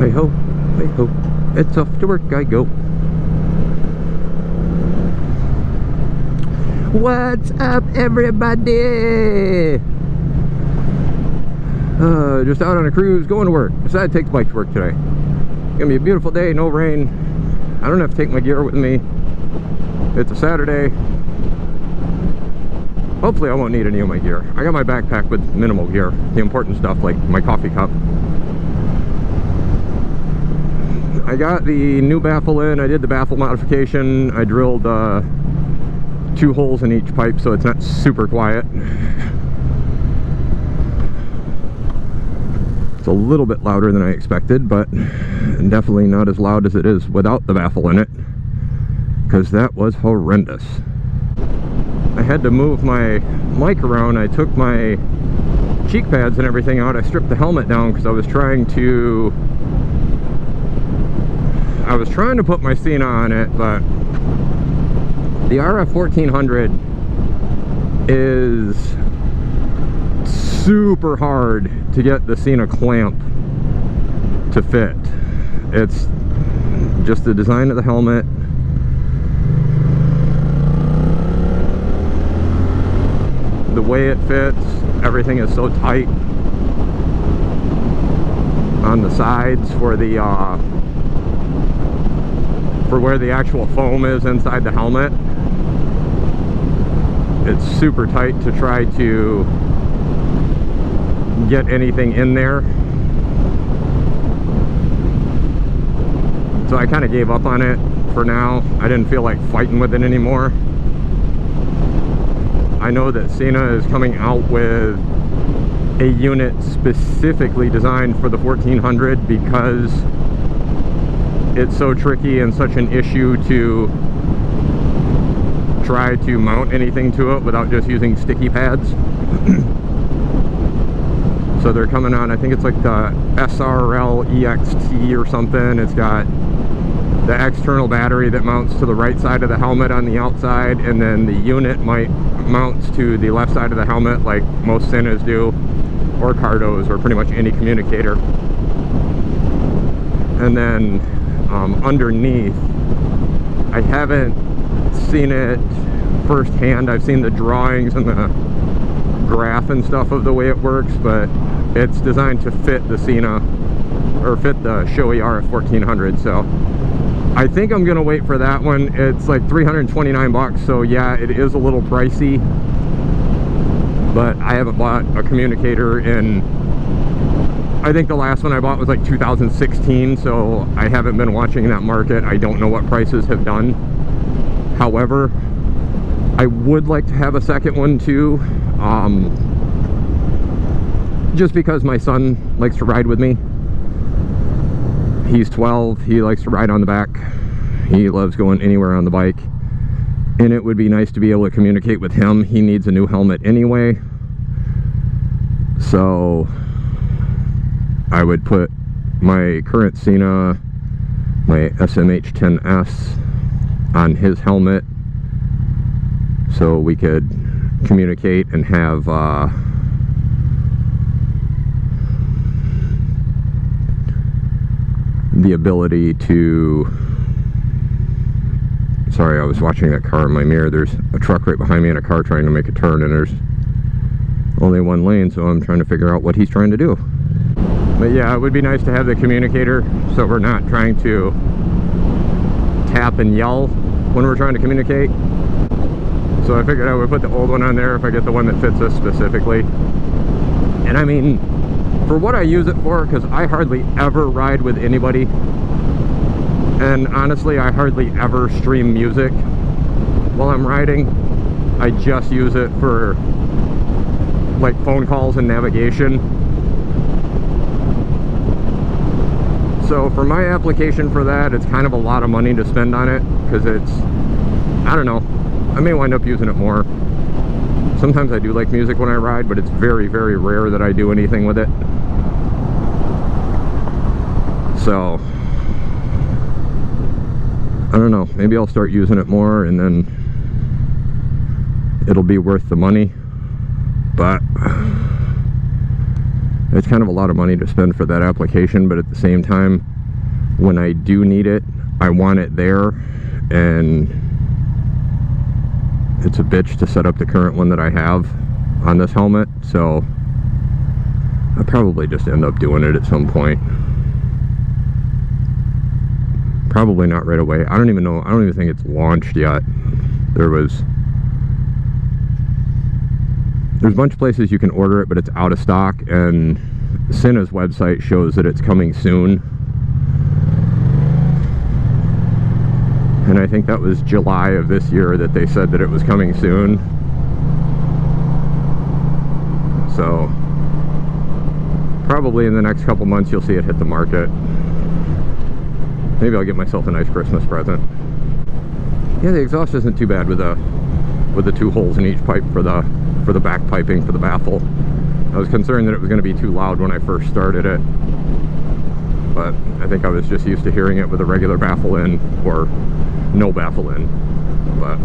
Hey ho, it's off to work I go. What's up, everybody? Just out on a cruise, going to work. Decided to take the bike to work today. Gonna be a beautiful day, no rain. I don't have to take my gear with me. It's a Saturday. Hopefully I won't need any of my gear. I got my backpack with minimal gear. The important stuff like my coffee cup. I got the new baffle in. I did the baffle modification. I drilled 2 holes in each pipe so it's not super quiet. It's a little bit louder than I expected, but definitely not as loud as it is without the baffle in it, because that was horrendous. I had to move my mic around. I took my cheek pads and everything out. I stripped the helmet down because I was trying to put my Cena on it, but the RF 1400 is super hard to get the Cena clamp to fit. It's just the design of the helmet. The way it fits, everything is so tight on the sides for the for where the actual foam is inside the helmet. It's super tight to try to get anything in there. So I kind of gave up on it for now. I didn't feel like fighting with it anymore. I know that Cena is coming out with a unit specifically designed for the 1400 because it's so tricky and such an issue to try to mount anything to it without just using sticky pads. So they're coming on, I think it's like the SRL EXT or something. It's got the external battery that mounts to the right side of the helmet on the outside, and then the unit might mount to the left side of the helmet like most Cenas do, or Cardos, or pretty much any communicator. And then underneath, I haven't seen it firsthand. I've seen the drawings and the graph and stuff of the way it works, but it's designed to fit the Cena, or fit the Shoei RF 1400. So I think I'm gonna wait for that one. It's like 329 bucks, so yeah, it is a little pricey, but I haven't bought a communicator in, I think the last one I bought was like 2016, so I haven't been watching that market. I don't know what prices have done. However, I would like to have a second one too, just because my son likes to ride with me. He's 12, he likes to ride on the back. He loves going anywhere on the bike, and it would be nice to be able to communicate with him. He needs a new helmet anyway, so I would put my current Cena, my SMH-10S, on his helmet so we could communicate and have the ability to... Sorry, I was watching that car in my mirror. There's a truck right behind me and a car trying to make a turn, and there's only one lane, so I'm trying to figure out what he's trying to do. But yeah, it would be nice to have the communicator so we're not trying to tap and yell when we're trying to communicate. So I figured I would put the old one on there if I get the one that fits us specifically. And I mean, for what I use it for, because I hardly ever ride with anybody, and honestly I hardly ever stream music while I'm riding. I just use it for like phone calls and navigation. So for my application for that, it's kind of a lot of money to spend on it, because it's, I don't know, I may wind up using it more. Sometimes I do like music when I ride, but it's very, very rare that I do anything with it. So I don't know, maybe I'll start using it more and then it'll be worth the money. But it's kind of a lot of money to spend for that application, but at the same time, when I do need it, I want it there, and it's a bitch to set up the current one that I have on this helmet, so I'll probably just end up doing it at some point. Probably not right away. I don't even know. I don't even think it's launched yet. There's a bunch of places you can order it, but it's out of stock, and Cinna's website shows that it's coming soon. And I think that was July of this year that they said that it was coming soon. So probably in the next couple months you'll see it hit the market. Maybe I'll get myself a nice Christmas present. Yeah, the exhaust isn't too bad with the 2 holes in each pipe for the back piping for the baffle. I was concerned that it was going to be too loud when I first started it, but I think I was just used to hearing it with a regular baffle in or no baffle in. But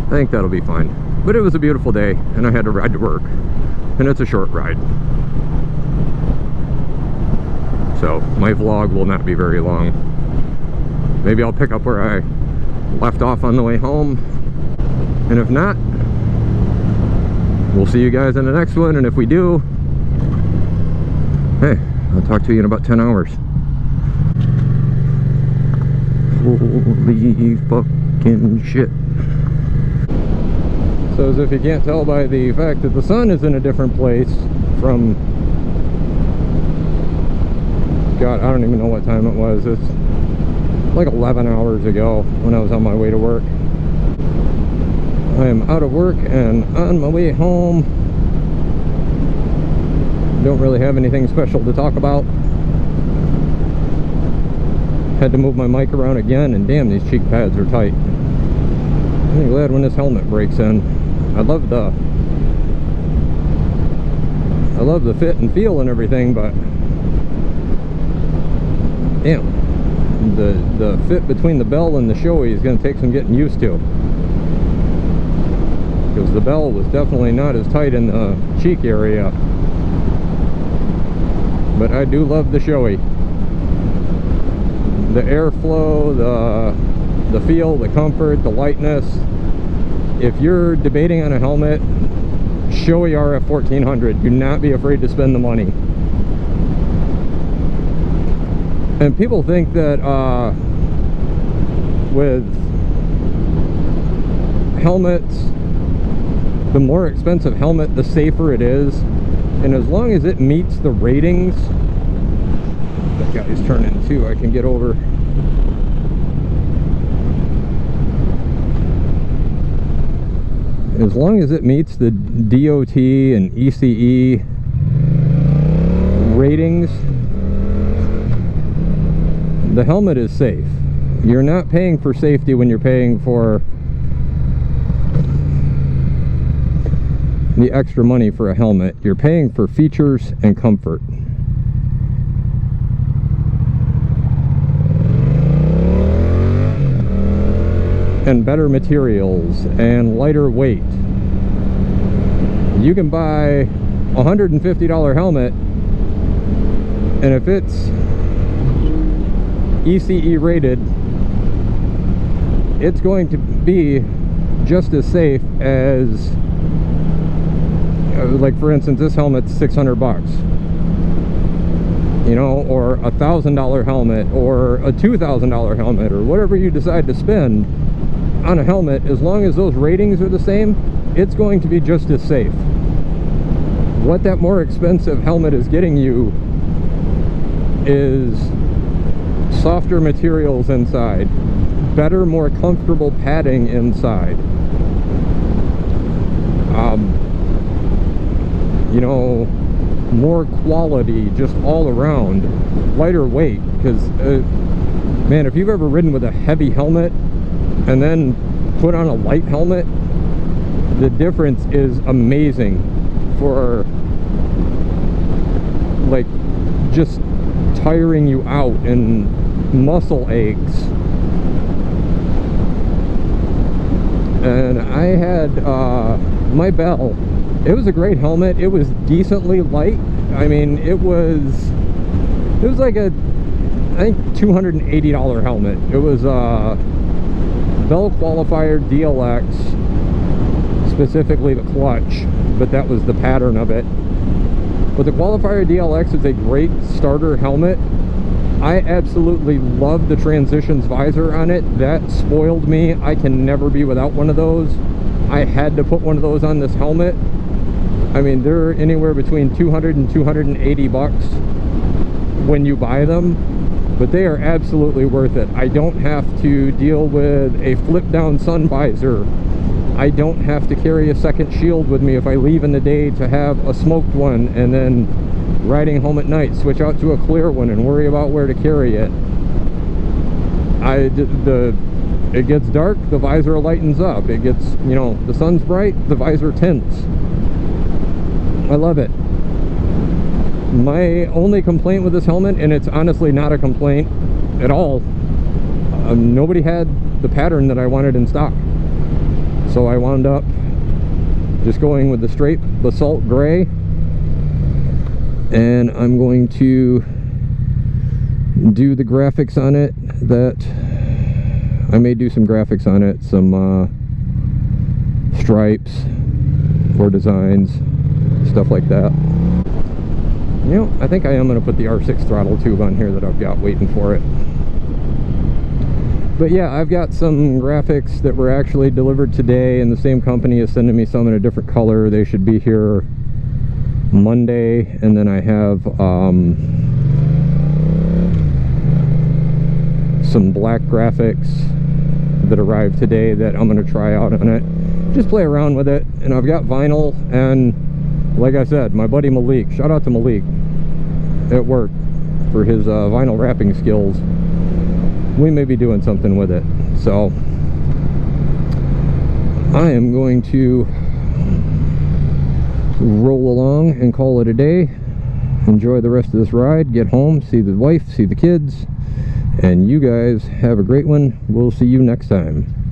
I think that'll be fine. But it was a beautiful day, and I had to ride to work, and it's a short ride. So my vlog will not be very long. Maybe I'll pick up where I left off on the way home, and if not, we'll see you guys in the next one. And if we do, hey, I'll talk to you in about 10 hours. Holy fucking shit. So as if you can't tell by the fact that the sun is in a different place from, God, I don't even know what time it was. It's like 11 hours ago when I was on my way to work. I am out of work and on my way home. Don't really have anything special to talk about. Had to move my mic around again, and damn, these cheek pads are tight. I'm glad when this helmet breaks in. I love the fit and feel and everything, but damn, the fit between the bell and the showy is going to take some getting used to, because the bell was definitely not as tight in the cheek area. But I do love the showy. The airflow, the feel, the comfort, the lightness. If you're debating on a helmet, Shoei RF 1400. Do not be afraid to spend the money. And people think that with helmets, the more expensive helmet, the safer it is. And as long as it meets the ratings, that guy's turning too, I can get over. As long as it meets the DOT and ECE ratings, the helmet is safe. You're not paying for safety when you're paying for the extra money for a helmet. You're paying for features and comfort. And better materials and lighter weight. You can buy a $150 helmet, and if it's ECE rated, it's going to be just as safe as, like for instance, this helmet's $600, you know, or a $1,000 helmet, or a $2,000 helmet, or whatever you decide to spend on a helmet. As long as those ratings are the same, it's going to be just as safe. What that more expensive helmet is getting you is softer materials inside, better, more comfortable padding inside, you know, more quality just all around, lighter weight. Because man, if you've ever ridden with a heavy helmet and then put on a light helmet, the difference is amazing for like just tiring you out and muscle aches. And I had my Bell. It was a great helmet. It was decently light. I mean, it was like a, I think, $280 helmet. It was a Bell Qualifier DLX, specifically the clutch, but that was the pattern of it. But the Qualifier DLX is a great starter helmet. I absolutely love the Transitions visor on it. That spoiled me. I can never be without one of those. I had to put one of those on this helmet. I mean, they're anywhere between 200 and 280 bucks when you buy them, but they are absolutely worth it. I don't have to deal with a flip down sun visor. I don't have to carry a second shield with me if I leave in the day to have a smoked one, and then riding home at night switch out to a clear one and worry about where to carry it. It gets dark, the visor lightens up. It gets, you know, the sun's bright, the visor tints. I love it. My only complaint with this helmet, and it's honestly not a complaint at all, nobody had the pattern that I wanted in stock. So I wound up just going with the straight basalt gray, and I'm going to do the graphics on it. That I may do some graphics on it, some stripes or designs, stuff like that. You know, I think I am going to put the R6 throttle tube on here that I've got waiting for it. But yeah, I've got some graphics that were actually delivered today, and the same company is sending me some in a different color. They should be here Monday. And then I have some black graphics that arrived today that I'm going to try out on it. Just play around with it. And I've got vinyl, and like I said, my buddy Malik, shout out to Malik at work for his vinyl wrapping skills. We may be doing something with it. So I am going to roll along and call it a day. Enjoy the rest of this ride, get home, see the wife, see the kids, and you guys have a great one. We'll see you next time.